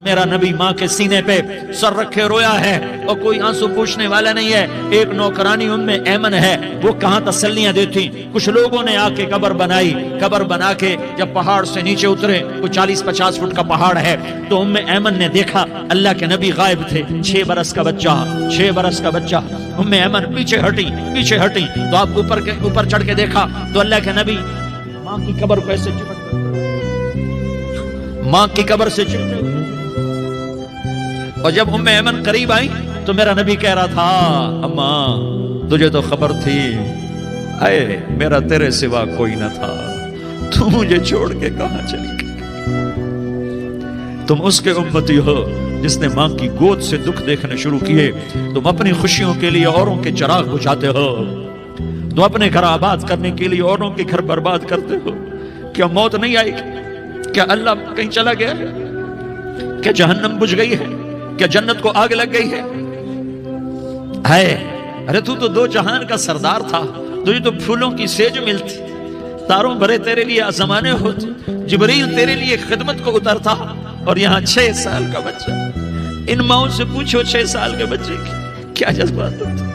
میرا نبی ماں کے سینے پہ سر رکھے رویا ہے اور کوئی آنسو پوچھنے والا نہیں ہے. ایک نوکرانی ام ایمن ہے, وہ کہاں تسلیاں دیتی. کچھ لوگوں نے آ کے قبر بنائی, قبر بنا کے جب پہاڑ سے نیچے اترے, کوئی 40-50 فٹ کا پہاڑ ہے, تو ام ایمن نے دیکھا اللہ کے نبی غائب تھے. 6 برس کا بچہ, 6 برس کا بچہ. ام ایمن پیچھے ہٹی تو آپ اوپر چڑھ کے دیکھا تو اللہ کے نبی ماں کی قبر کو ایسے چپٹ, ماں کی قبر سے چپٹ. اور جب ام ایمن قریب آئی تو میرا نبی کہہ رہا تھا, اماں تجھے تو خبر تھی, اے میرا تیرے سوا کوئی نہ تھا, تو مجھے چھوڑ کے کہاں چلی گئی. تم اس کے امتی ہو جس نے ماں کی گود سے دکھ دیکھنے شروع کیے. تم اپنی خوشیوں کے لیے اوروں کے چراغ بجھاتے ہو, تم اپنے گھر آباد کرنے کے لیے اوروں کے گھر برباد کرتے ہو. کیا موت نہیں آئی؟ کیا اللہ کہیں چلا گیا؟ کیا جہنم بجھ گئی ہے؟ کیا جنت کو آگ لگ گئی ہے؟ ارے تو 2 جہان کا سردار تھا, تجھے تو پھولوں کی سیج ملتی, تاروں بھرے تیرے لیے آسمانے ہوتے, جبریل تیرے لیے خدمت کو اترتا, اور یہاں 6 سال کا بچہ. ان ماؤں سے پوچھو 6 سال کے بچے کی کیا جذبات ہوتے.